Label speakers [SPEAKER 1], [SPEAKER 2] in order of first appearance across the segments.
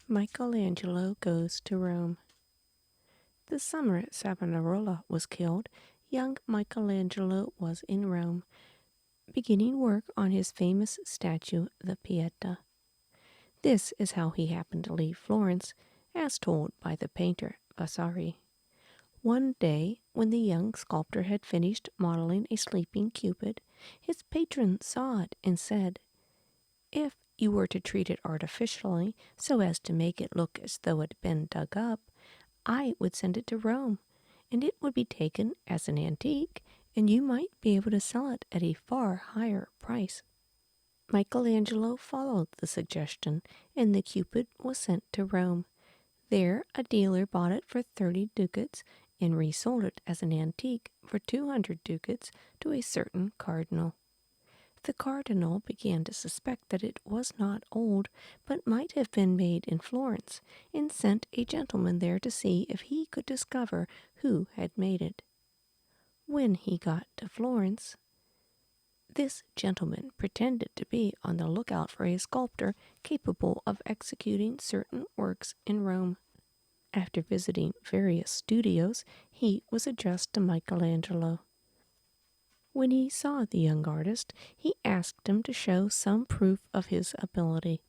[SPEAKER 1] Michelangelo goes to Rome. The summer Savonarola was killed, young Michelangelo was in Rome, beginning work on his famous statue, the Pieta. This is how he happened to leave Florence, as told by the painter Vasari. One day, when the young sculptor had finished modeling a sleeping Cupid, his patron saw it and said, "If you were to treat it artificially so as to make it look as though it had been dug up, I would send it to Rome, and it would be taken as an antique, and you might be able to sell it at a far higher price." Michelangelo followed the suggestion, and the Cupid was sent to Rome. There a dealer bought it for 30 ducats and resold it as an antique for 200 ducats to a certain cardinal. The cardinal began to suspect that it was not old, but might have been made in Florence, and sent a gentleman there to see if he could discover who had made it. When he got to Florence, this gentleman pretended to be on the lookout for a sculptor capable of executing certain works in Rome. After visiting various studios, he was addressed to Michelangelo. When he saw the young artist, he asked him to show some proof of his ability,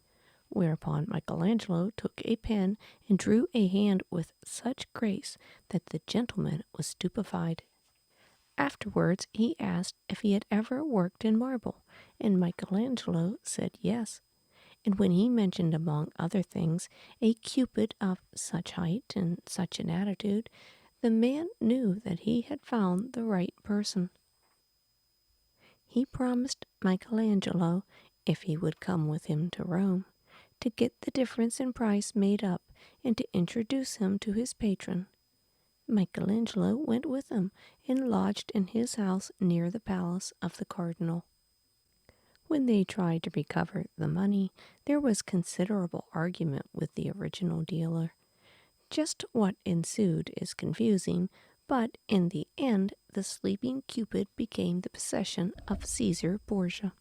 [SPEAKER 1] whereupon Michelangelo took a pen and drew a hand with such grace that the gentleman was stupefied. Afterwards he asked if he had ever worked in marble, and Michelangelo said yes. And when he mentioned, among other things, a Cupid of such height and such an attitude, the man knew that he had found the right person. He promised Michelangelo, if he would come with him to Rome, to get the difference in price made up and to introduce him to his patron. Michelangelo went with him and lodged in his house near the palace of the cardinal. When they tried to recover the money, there was considerable argument with the original dealer. Just what ensued is confusing, but in the end the sleeping Cupid became the possession of Caesar Borgia.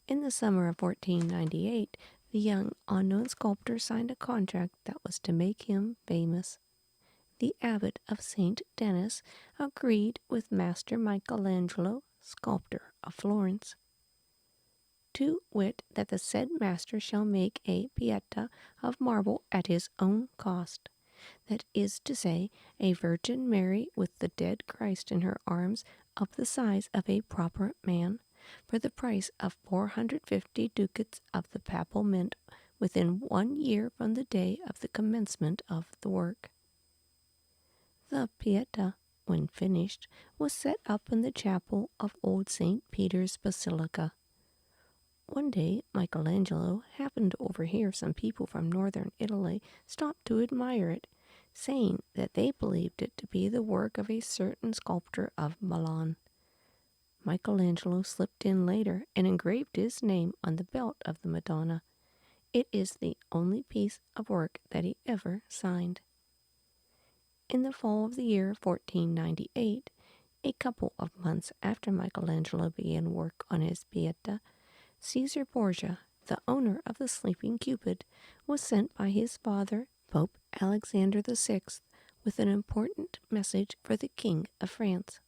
[SPEAKER 1] In the summer of 1498, the young unknown sculptor signed a contract that was to make him famous. The abbot of St. Denis agreed with Master Michelangelo, sculptor of Florence, to wit, that the said master shall make a Pieta of marble at his own cost, that is to say, a Virgin Mary with the dead Christ in her arms of the size of a proper man, for the price of 450 ducats of the papal mint within 1 year from the day of the commencement of the work. The Pieta, when finished, was set up in the chapel of old St. Peter's Basilica. One day Michelangelo happened to overhear some people from northern Italy stop to admire it, saying that they believed it to be the work of a certain sculptor of Milan. Michelangelo slipped in later and engraved his name on the belt of the Madonna. It is the only piece of work that he ever signed. In the fall of the year 1498, a couple of months after Michelangelo began work on his Pieta, Caesar Borgia, the owner of the sleeping Cupid, was sent by his father, Pope Alexander VI, with an important message for the King of France.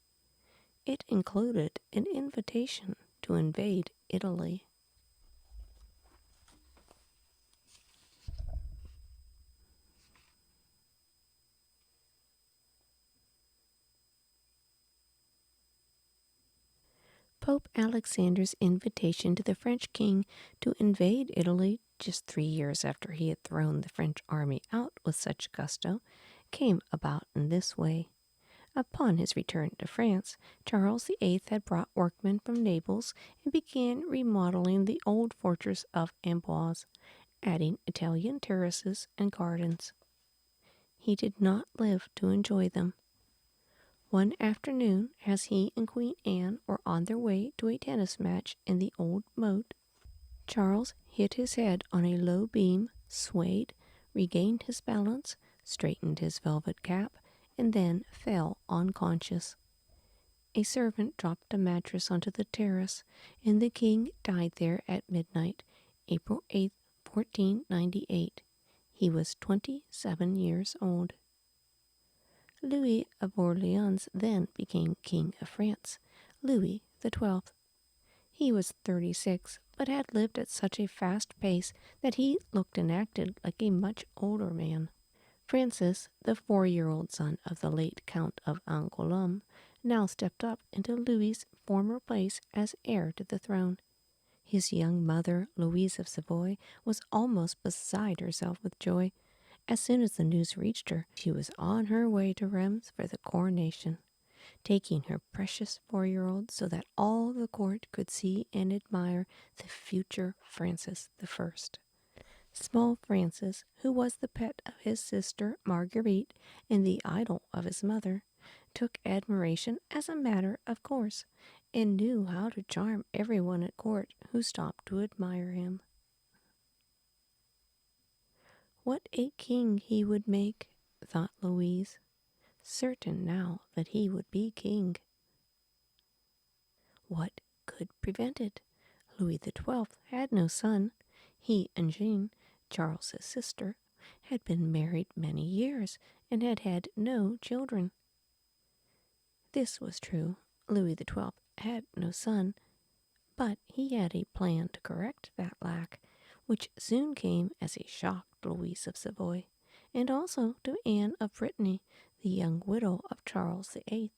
[SPEAKER 1] It included an invitation to invade Italy. Pope Alexander's invitation to the French king to invade Italy just 3 years after he had thrown the French army out with such gusto came about in this way. Upon his return to France, Charles VIII had brought workmen from Naples and began remodeling the old fortress of Amboise, adding Italian terraces and gardens. He did not live to enjoy them. One afternoon, as he and Queen Anne were on their way to a tennis match in the old moat, Charles hit his head on a low beam, swayed, regained his balance, straightened his velvet cap, and then fell unconscious. A servant dropped a mattress onto the terrace, and the king died there at midnight, April 8, 1498. He was 27 years old. Louis of Orleans then became King of France, Louis XII. He was 36, but had lived at such a fast pace that he looked and acted like a much older man. Francis, the 4-year-old son of the late Count of Angoulême, now stepped up into Louis's former place as heir to the throne. His young mother, Louise of Savoy, was almost beside herself with joy. As soon as the news reached her, she was on her way to Reims for the coronation, taking her precious 4-year-old so that all the court could see and admire the future Francis I. Small Francis, who was the pet of his sister Marguerite and the idol of his mother, took admiration as a matter of course, and knew how to charm everyone at court who stopped to admire him. What a king he would make, thought Louise, certain now that he would be king. What could prevent it? Louis XII had no son. He and Jeanne, Charles's sister, had been married many years and had had no children. This was true. Louis XII had no son, but he had a plan to correct that lack, which soon came as a shock to Louise of Savoy, and also to Anne of Brittany, the young widow of Charles VIII.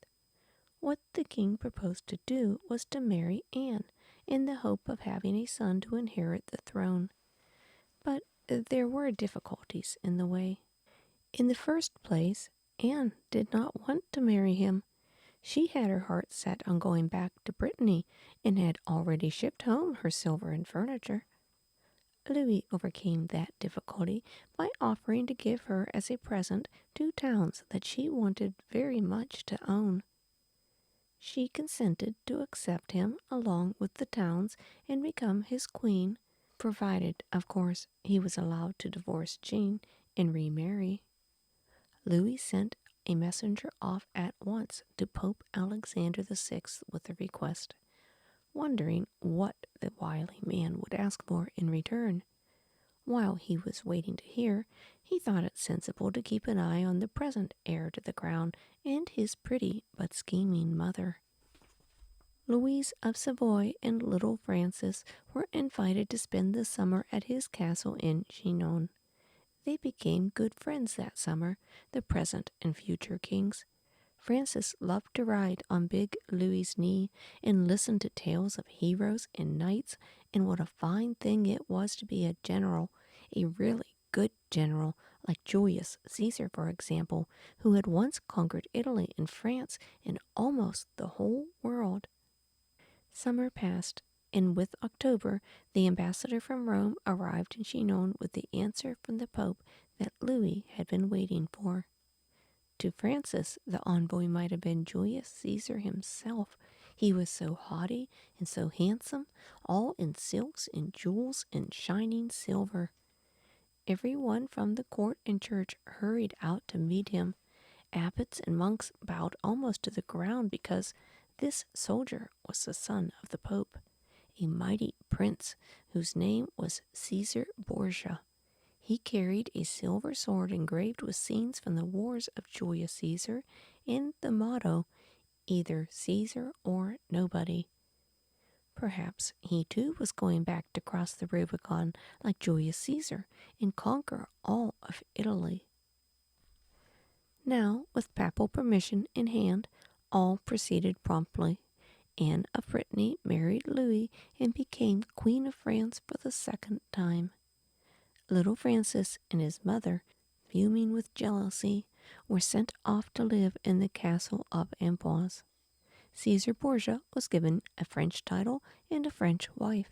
[SPEAKER 1] What the king proposed to do was to marry Anne, in the hope of having a son to inherit the throne. But there were difficulties in the way. In the first place, Anne did not want to marry him. She had her heart set on going back to Brittany and had already shipped home her silver and furniture. Louis overcame that difficulty by offering to give her as a present 2 towns that she wanted very much to own. She consented to accept him along with the towns and become his queen, provided, of course, he was allowed to divorce Jeanne and remarry. Louis sent a messenger off at once to Pope Alexander VI with the request, wondering what the wily man would ask for in return. While he was waiting to hear, he thought it sensible to keep an eye on the present heir to the crown and his pretty but scheming mother. Louise of Savoy and little Francis were invited to spend the summer at his castle in Chinon. They became good friends that summer, the present and future kings. Francis loved to ride on big Louis's knee and listen to tales of heroes and knights and what a fine thing it was to be a general, a really good general, like Julius Caesar, for example, who had once conquered Italy and France and almost the whole world. Summer passed, and with October, the ambassador from Rome arrived in Chinon with the answer from the Pope that Louis had been waiting for. To Francis, the envoy might have been Julius Caesar himself. He was so haughty and so handsome, all in silks and jewels and shining silver. Everyone from the court and church hurried out to meet him. Abbots and monks bowed almost to the ground because this soldier was the son of the Pope, a mighty prince whose name was Caesar Borgia. He carried a silver sword engraved with scenes from the wars of Julius Caesar and the motto, either Caesar or nobody. Perhaps he too was going back to cross the Rubicon like Julius Caesar and conquer all of Italy. Now, with papal permission in hand, all proceeded promptly. Anne of Brittany married Louis and became Queen of France for the 2nd time. Little Francis and his mother, fuming with jealousy, were sent off to live in the castle of Amboise. Caesar Borgia was given a French title and a French wife.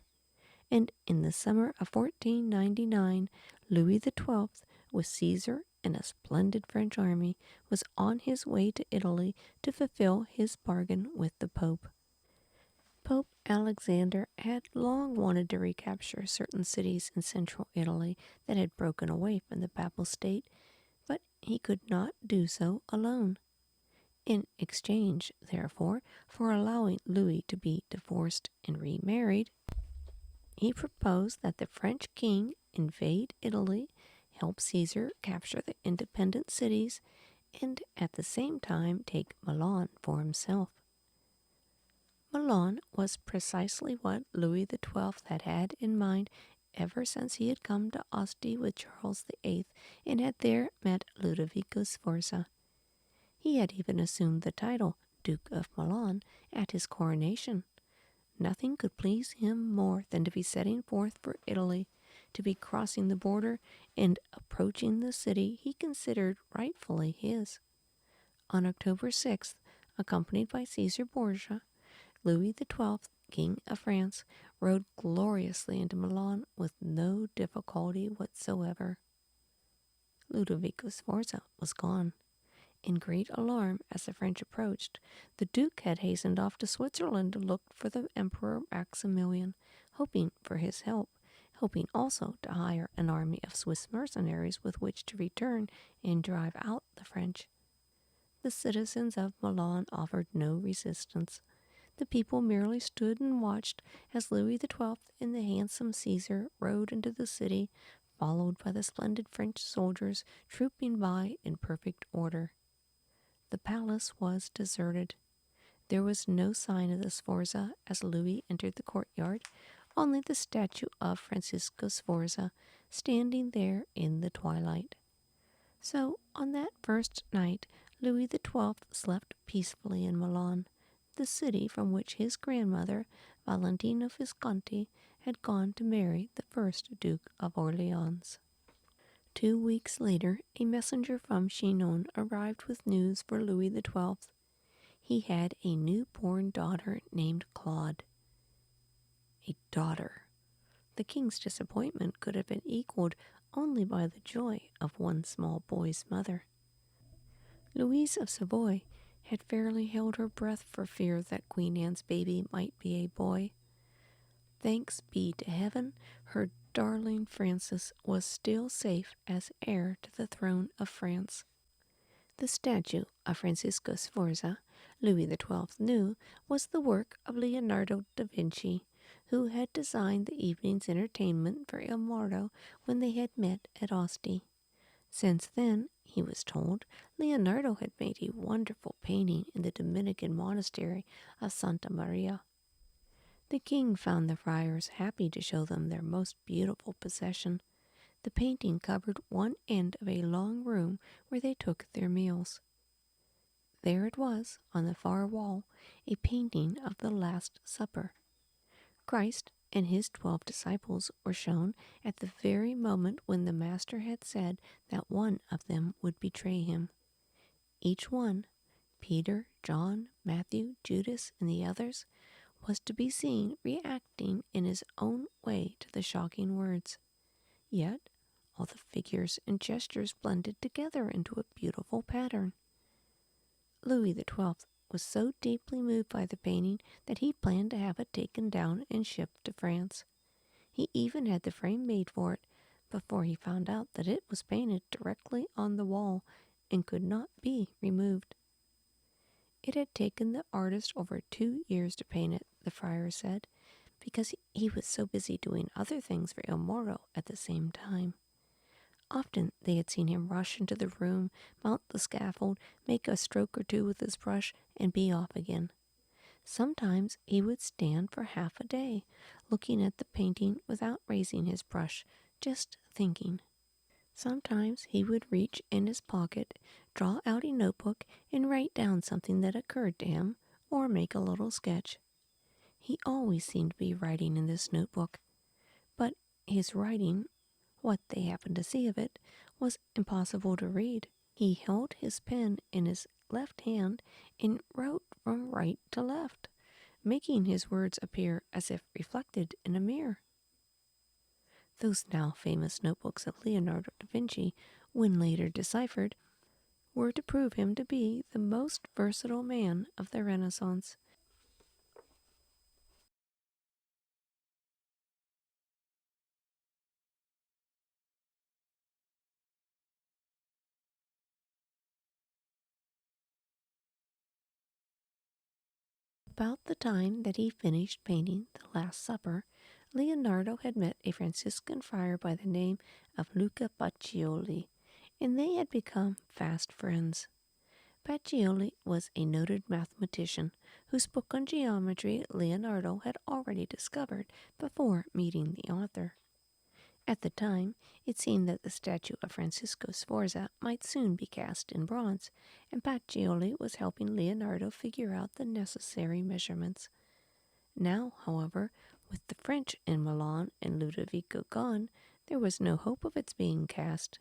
[SPEAKER 1] And in the summer of 1499, Louis XII, with Caesar and a splendid French army, was on his way to Italy to fulfill his bargain with the Pope. Pope Alexander had long wanted to recapture certain cities in central Italy that had broken away from the Papal State, but he could not do so alone. In exchange, therefore, for allowing Louis to be divorced and remarried, he proposed that the French king invade Italy, help Caesar capture the independent cities, and at the same time take Milan for himself. Milan was precisely what Louis XII had had in mind ever since he had come to Asti with Charles VIII and had there met Ludovico Sforza. He had even assumed the title Duke of Milan at his coronation. Nothing could please him more than to be setting forth for Italy, to be crossing the border and approaching the city he considered rightfully his. On October 6th, accompanied by Caesar Borgia, Louis XII, King of France, rode gloriously into Milan with no difficulty whatsoever. Ludovico Sforza was gone. In great alarm as the French approached, the Duke had hastened off to Switzerland to look for the Emperor Maximilian, hoping for his help, hoping also to hire an army of Swiss mercenaries with which to return and drive out the French. The citizens of Milan offered no resistance. The people merely stood and watched as Louis XII and the handsome Caesar rode into the city, followed by the splendid French soldiers trooping by in perfect order. The palace was deserted. There was no sign of the Sforza as Louis entered the courtyard, only the statue of Francisco Sforza standing there in the twilight. So, on that first night, Louis XII slept peacefully in Milan, the city from which his grandmother, Valentina Visconti, had gone to marry the first Duke of Orleans. 2 weeks later, a messenger from Chinon arrived with news for Louis XII. He had a newborn daughter named Claude. A daughter. The king's disappointment could have been equaled only by the joy of one small boy's mother. Louise of Savoy had fairly held her breath for fear that Queen Anne's baby might be a boy. Thanks be to heaven, her darling Francis was still safe as heir to the throne of France. The statue of Francisco Sforza, Louis XII knew, was the work of Leonardo da Vinci, who had designed the evening's entertainment for Il Morto when they had met at Asti. Since then, he was told, Leonardo had made a wonderful painting in the Dominican monastery of Santa Maria. The king found the friars happy to show them their most beautiful possession. The painting covered one end of a long room where they took their meals. There it was, on the far wall, a painting of the Last Supper. Christ and his 12 disciples were shown at the very moment when the Master had said that one of them would betray him. Each one, Peter, John, Matthew, Judas, and the others, was to be seen reacting in his own way to the shocking words. Yet, all the figures and gestures blended together into a beautiful pattern. Louis XII was so deeply moved by the painting that he planned to have it taken down and shipped to France. He even had the frame made for it before he found out that it was painted directly on the wall and could not be removed. It had taken the artist over 2 years to paint it, the friar said, because he was so busy doing other things for Il Moro at the same time. Often they had seen him rush into the room, mount the scaffold, make a stroke or two with his brush, and be off again. Sometimes he would stand for half a day, looking at the painting without raising his brush, just thinking. Sometimes he would reach in his pocket, draw out a notebook, and write down something that occurred to him, or make a little sketch. He always seemed to be writing in this notebook, but his writing, what they happened to see of it, was impossible to read. He held his pen in his left hand and wrote from right to left, making his words appear as if reflected in a mirror. Those now famous notebooks of Leonardo da Vinci, when later deciphered, were to prove him to be the most versatile man of the Renaissance. About the time that he finished painting the Last Supper, Leonardo had met a Franciscan friar by the name of Luca Pacioli, and they had become fast friends. Pacioli was a noted mathematician whose book on geometry Leonardo had already discovered before meeting the author. At the time, it seemed that the statue of Francisco Sforza might soon be cast in bronze, and Pacioli was helping Leonardo figure out the necessary measurements. Now, however, with the French in Milan and Ludovico gone, there was no hope of its being cast.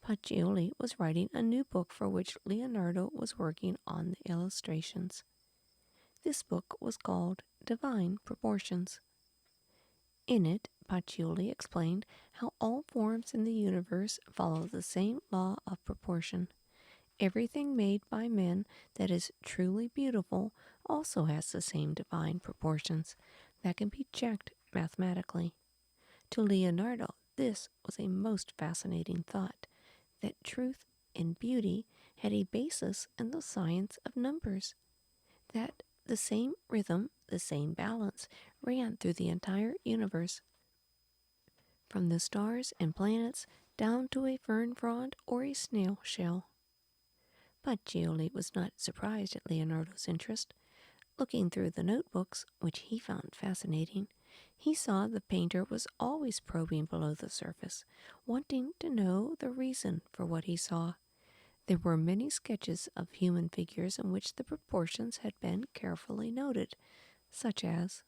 [SPEAKER 1] Pacioli was writing a new book for which Leonardo was working on the illustrations. This book was called Divine Proportions. In it, Pacioli explained how all forms in the universe follow the same law of proportion. Everything made by men that is truly beautiful also has the same divine proportions that can be checked mathematically. To Leonardo, this was a most fascinating thought, that truth and beauty had a basis in the science of numbers, that the same rhythm, the same balance ran through the entire universe, from the stars and planets down to a fern frond or a snail shell. But Pacioli was not surprised at Leonardo's interest. Looking through the notebooks, which he found fascinating, he saw the painter was always probing below the surface, wanting to know the reason for what he saw. There were many sketches of human figures in which the proportions had been carefully noted, such as,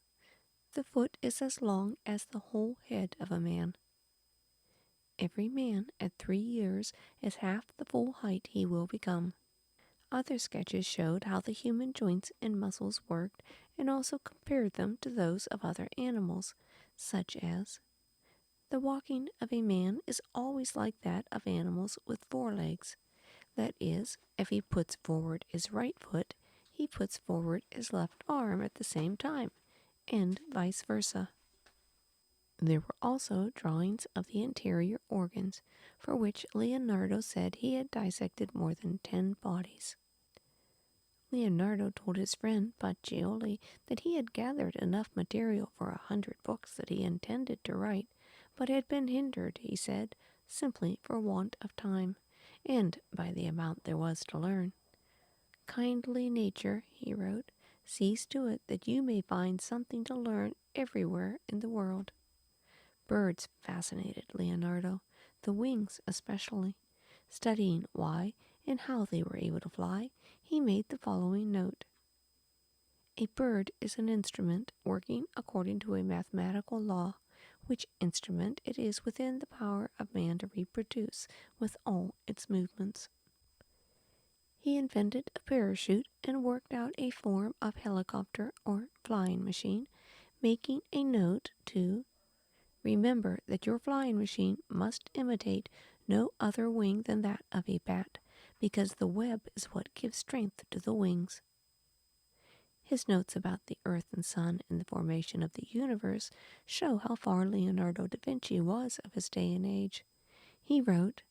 [SPEAKER 1] the foot is as long as the whole head of a man. Every man at 3 years is half the full height he will become. Other sketches showed how the human joints and muscles worked and also compared them to those of other animals, such as, the walking of a man is always like that of animals with 4 legs. That is, if he puts forward his right foot, he puts forward his left arm at the same time, and vice versa. There were also drawings of the interior organs, for which Leonardo said he had dissected more than 10 bodies. Leonardo told his friend Pacioli that he had gathered enough material for 100 books that he intended to write, but had been hindered, he said, simply for want of time, and by the amount there was to learn. Kindly nature, he wrote, sees to it that you may find something to learn everywhere in the world. Birds fascinated Leonardo, the wings especially. Studying why and how they were able to fly, he made the following note. A bird is an instrument working according to a mathematical law, which instrument it is within the power of man to reproduce with all its movements. He invented a parachute and worked out a form of helicopter or flying machine, making a note to remember that your flying machine must imitate no other wing than that of a bat, because the web is what gives strength to the wings. His notes about the earth and sun and the formation of the universe show how far Leonardo da Vinci was of his day and age. He wrote,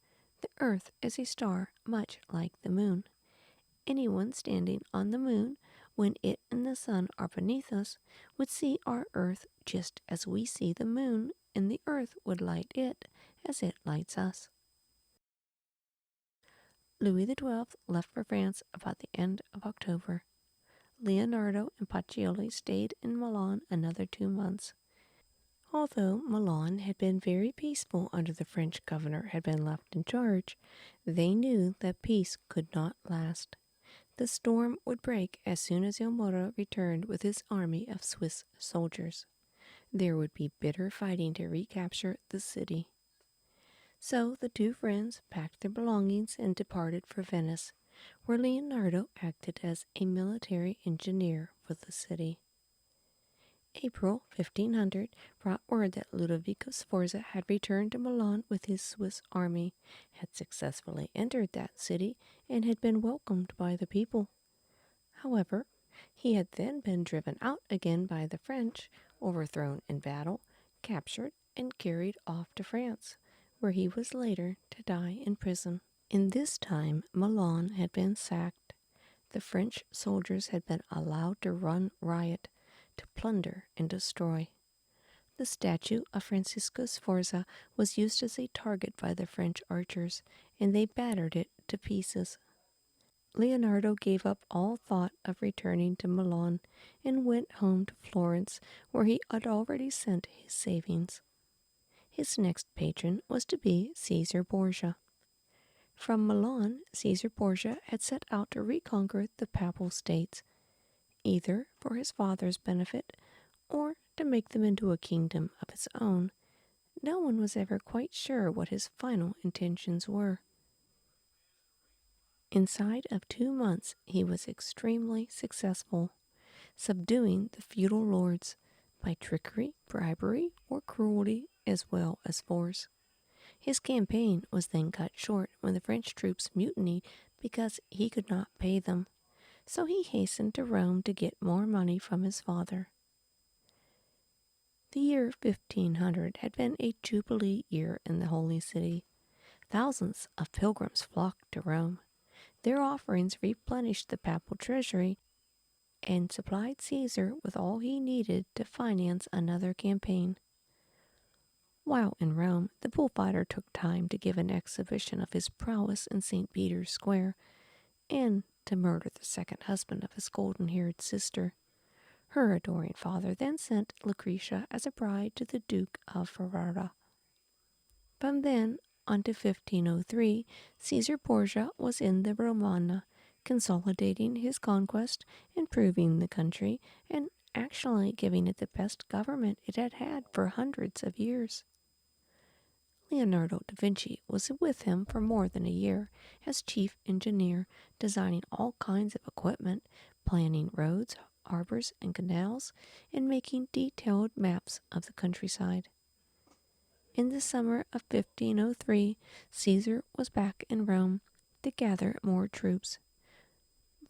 [SPEAKER 1] "The earth is a star much like the moon. Anyone standing on the moon, when it and the sun are beneath us, would see our earth just as we see the moon, and the earth would light it as it lights us." Louis XII left for France about the end of October. Leonardo and Pacioli stayed in Milan another 2 months. Although Milan had been very peaceful under the French governor had been left in charge, they knew that peace could not last. The storm would break as soon as Il Moro returned with his army of Swiss soldiers. There would be bitter fighting to recapture the city. So the two friends packed their belongings and departed for Venice, where Leonardo acted as a military engineer for the city. April 1500 brought word that Ludovico Sforza had returned to Milan with his Swiss army, had successfully entered that city, and had been welcomed by the people. However, he had then been driven out again by the French, overthrown in battle, captured, and carried off to France, where he was later to die in prison. In this time, Milan had been sacked. The French soldiers had been allowed to run riot, to plunder and destroy. The statue of Francisco Sforza was used as a target by the French archers, and they battered it to pieces. Leonardo gave up all thought of returning to Milan and went home to Florence, where he had already sent his savings. His next patron was to be Caesar Borgia. From Milan, Caesar Borgia had set out to reconquer the Papal States, either for his father's benefit or to make them into a kingdom of his own. No one was ever quite sure what his final intentions were. Inside of 2 months, he was extremely successful, subduing the feudal lords by trickery, bribery, or cruelty, as well as force. His campaign was then cut short when the French troops mutinied because he could not pay them, so he hastened to Rome to get more money from his father. The year 1500 had been a jubilee year in the Holy City. Thousands of pilgrims flocked to Rome. Their offerings replenished the papal treasury and supplied Caesar with all he needed to finance another campaign. While in Rome, the bullfighter took time to give an exhibition of his prowess in St. Peter's Square and to murder the second husband of his golden-haired sister. Her adoring father then sent Lucretia as a bride to the Duke of Ferrara. From then on to 1503, Caesar Borgia was in the Romagna, consolidating his conquest, improving the country, and actually giving it the best government it had had for hundreds of years. Leonardo da Vinci was with him for more than a year as chief engineer, designing all kinds of equipment, planning roads, harbors, and canals, and making detailed maps of the countryside. In the summer of 1503, Caesar was back in Rome to gather more troops.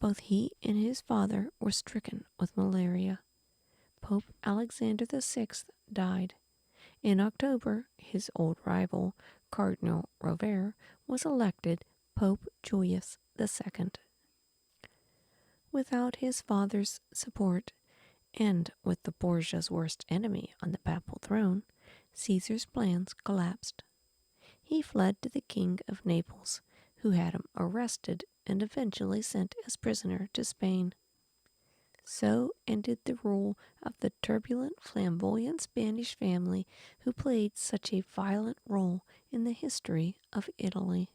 [SPEAKER 1] Both he and his father were stricken with malaria. Pope Alexander VI died. In October, his old rival, Cardinal Rovere, was elected Pope Julius II. Without his father's support, and with the Borgia's worst enemy on the papal throne, Caesar's plans collapsed. He fled to the King of Naples, who had him arrested and eventually sent as prisoner to Spain. So ended the rule of the turbulent, flamboyant Spanish family who played such a violent role in the history of Italy.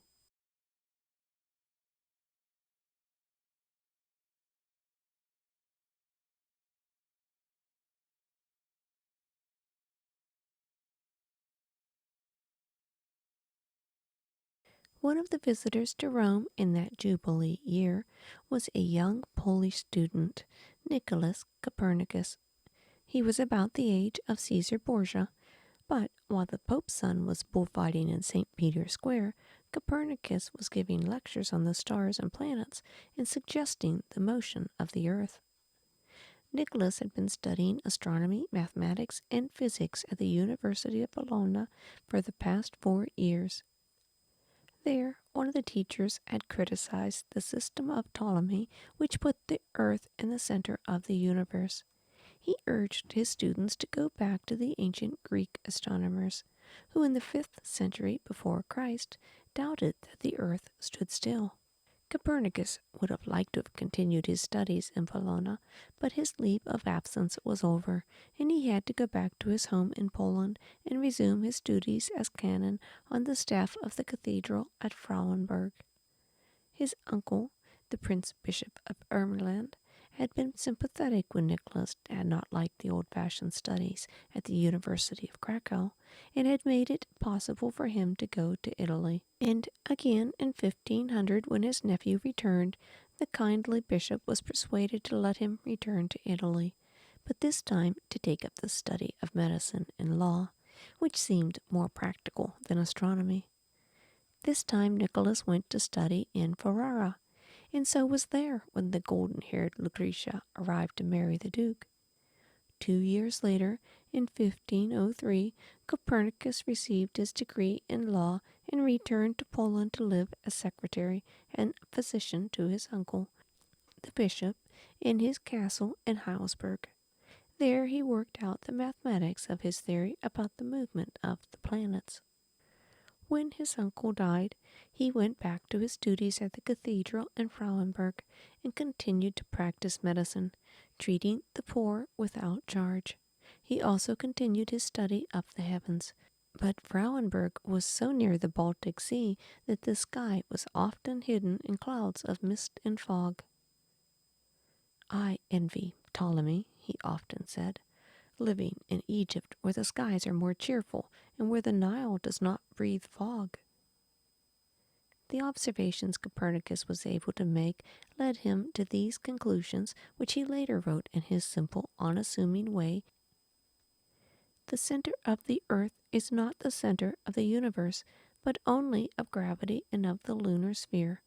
[SPEAKER 1] One of the visitors to Rome in that Jubilee year was a young Polish student, Nicholas Copernicus. He was about the age of Caesar Borgia, but while the Pope's son was bullfighting in St. Peter's Square, Copernicus was giving lectures on the stars and planets and suggesting the motion of the earth. Nicholas had been studying astronomy, mathematics, and physics at the University of Bologna for the past 4 years. There, one of the teachers had criticized the system of Ptolemy, which put the earth in the center of the universe. He urged his students to go back to the ancient Greek astronomers, who in the 5th century before Christ doubted that the earth stood still. Copernicus would have liked to have continued his studies in Bologna, but his leave of absence was over, and he had to go back to his home in Poland and resume his duties as canon on the staff of the cathedral at Frauenburg. His uncle, the Prince Bishop of Ermeland, had been sympathetic when Nicholas had not liked the old-fashioned studies at the University of Krakow, and had made it possible for him to go to Italy. And again in 1500, when his nephew returned, the kindly bishop was persuaded to let him return to Italy, but this time to take up the study of medicine and law, which seemed more practical than astronomy. This time Nicholas went to study in Ferrara, and so was there when the golden-haired Lucretia arrived to marry the Duke. 2 years later, in 1503, Copernicus received his degree in law and returned to Poland to live as secretary and physician to his uncle, the bishop, in his castle in Heilsberg. There he worked out the mathematics of his theory about the movement of the planets. When his uncle died, he went back to his duties at the cathedral in Frauenburg and continued to practice medicine, treating the poor without charge. He also continued his study of the heavens, but Frauenburg was so near the Baltic Sea that the sky was often hidden in clouds of mist and fog. "I envy Ptolemy," he often said, "living in Egypt where the skies are more cheerful and where the Nile does not breathe fog." The observations Copernicus was able to make led him to these conclusions, which he later wrote in his simple, unassuming way. The center of the earth is not the center of the universe, but only of gravity and of the lunar sphere.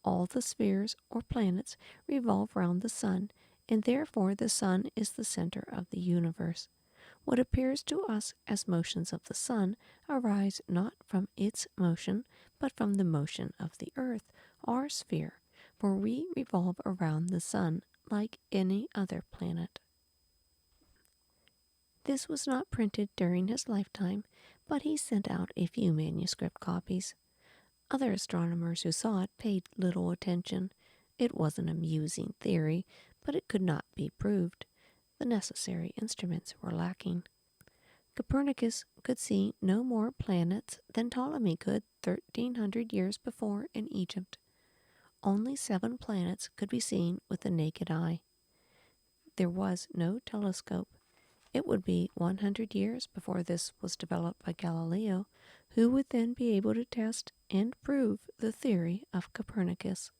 [SPEAKER 1] All the spheres or planets revolve round the sun, and therefore the sun is the center of the universe. What appears to us as motions of the sun arise not from its motion, but from the motion of the earth, our sphere, for we revolve around the sun like any other planet. This was not printed during his lifetime, but he sent out a few manuscript copies. Other astronomers who saw it paid little attention. It was an amusing theory, but it could not be proved. The necessary instruments were lacking. Copernicus could see no more planets than Ptolemy could 1,300 years before in Egypt. Only 7 planets could be seen with the naked eye. There was no telescope. It would be 100 years before this was developed by Galileo, who would then be able to test and prove the theory of Copernicus.